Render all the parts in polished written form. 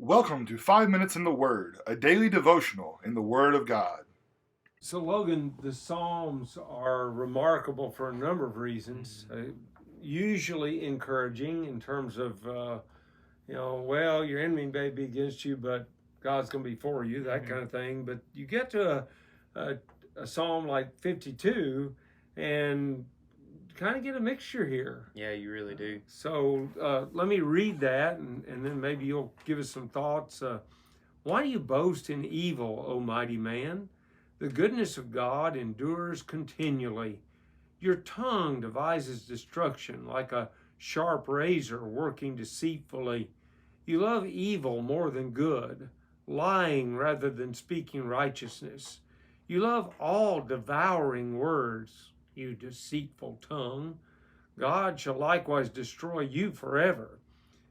Welcome to 5 Minutes in the Word, a daily devotional in the Word of God. So, Logan, the Psalms are remarkable for a number of reasons. Usually encouraging in terms of, well, your enemy may be against you, but God's going to be for you, that kind of thing. But you get to a psalm like 52 and kind of get a mixture here. Yeah, you really do. So let me read that, and then maybe you'll give us some thoughts. Why do you boast in evil, O mighty man? The goodness of God endures continually. Your tongue devises destruction like a sharp razor working deceitfully. You love evil more than good, lying rather than speaking righteousness. You love all devouring words, you deceitful tongue. God shall likewise destroy you forever.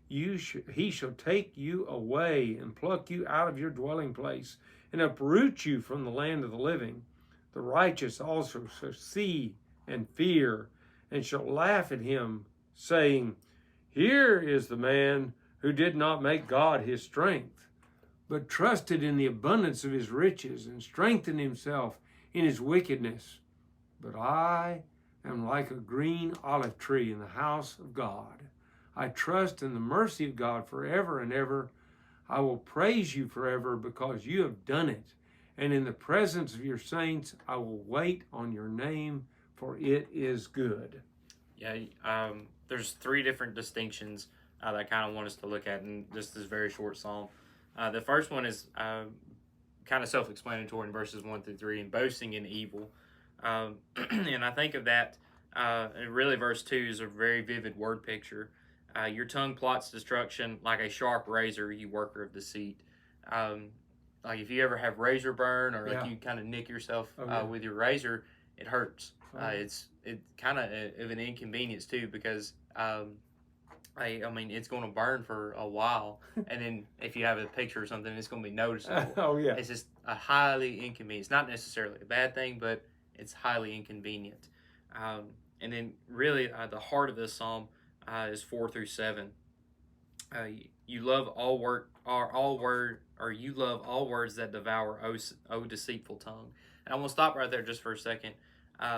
He shall take you away and pluck you out of your dwelling place and uproot you from the land of the living. The righteous also shall see and fear and shall laugh at him, saying, Here is the man who did not make God his strength, but trusted in the abundance of his riches and strengthened himself in his wickedness. But I am like a green olive tree in the house of God. I trust in the mercy of God forever and ever. I will praise you forever because you have done it. And in the presence of your saints, I will wait on your name, for it is good. Yeah, there's three different distinctions that I kind of want us to look at in just this very short psalm. The first one is kind of self-explanatory in verses 1 through 3, and boasting in evil. And I think of that, and really verse 2 is a very vivid word picture. Your tongue plots destruction like a sharp razor, you worker of deceit. Like if you ever have razor burn, or like you kind of nick yourself with your razor, it hurts. It's kind of an inconvenience too, because I mean it's going to burn for a while, and then if you have a picture or something, it's going to be noticeable. Oh yeah, it's just a highly inconvenient. It's not necessarily a bad thing, but it's highly inconvenient. And then really the heart of this psalm is 4 through 7. You love all word, or all word, or you love all words that devour, O deceitful tongue. And I'm gonna stop right there just for a second,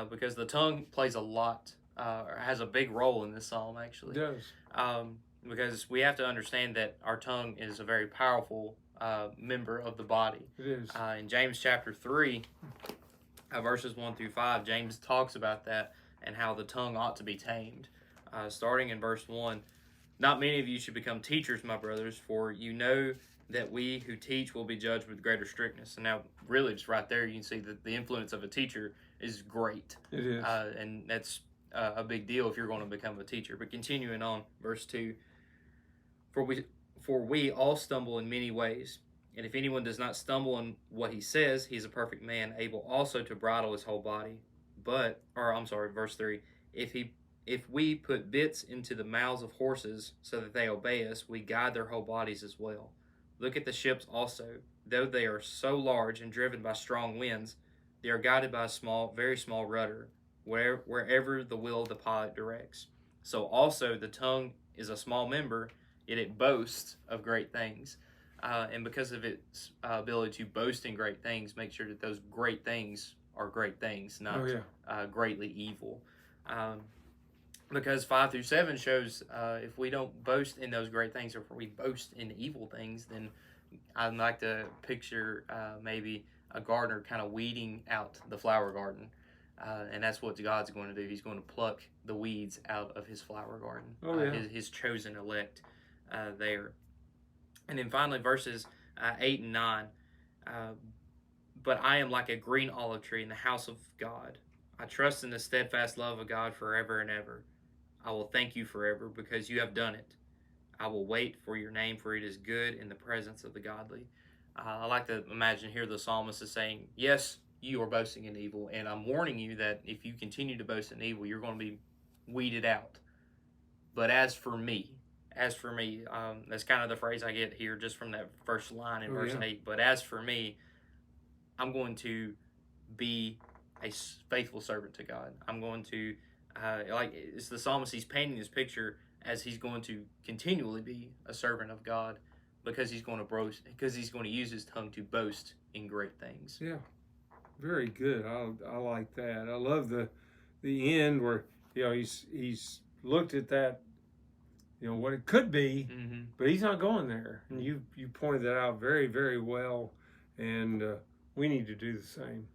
because the tongue plays a lot, or has a big role in this psalm actually. it does. Because we have to understand that our tongue is a very powerful member of the body. It is. In James chapter 3, verses 1 through 5, James talks about that and how the tongue ought to be tamed. Starting in verse 1, not many of you should become teachers, my brothers, for you know that we who teach will be judged with greater strictness. And now, really, just right there, you can see that the influence of a teacher is great. It is. And that's a big deal if you're going to become a teacher. But continuing on, verse 2, for we all stumble in many ways. And if anyone does not stumble in what he says, he is a perfect man, able also to bridle his whole body. Verse 3, if we put bits into the mouths of horses so that they obey us, we guide their whole bodies as well. Look at the ships also. Though they are so large and driven by strong winds, they are guided by a very small rudder, wherever the will of the pilot directs. So also the tongue is a small member, yet it boasts of great things. And because of its ability to boast in great things, make sure that those great things are great things, not greatly evil. Because 5 through 7 shows if we don't boast in those great things, or if we boast in evil things, then I'd like to picture maybe a gardener kind of weeding out the flower garden. And that's what God's going to do. He's going to pluck the weeds out of his flower garden, his chosen elect there. And then finally, verses 8 and 9. But I am like a green olive tree in the house of God. I trust in the steadfast love of God forever and ever. I will thank you forever because you have done it. I will wait for your name, for it is good in the presence of the godly. I like to imagine here the psalmist is saying, yes, you are boasting in evil, and I'm warning you that if you continue to boast in evil, you're going to be weeded out. But as for me, that's kind of the phrase I get here just from that first line in verse 8. But as for me, I'm going to be a faithful servant to God. I'm going to, it's the psalmist, he's painting this picture as he's going to continually be a servant of God because he's going to use his tongue to boast in great things. Yeah, very good. I like that. I love the end where he's looked at that, what it could be, Mm-hmm. but he's not going there. And you pointed that out very, very well, and we need to do the same.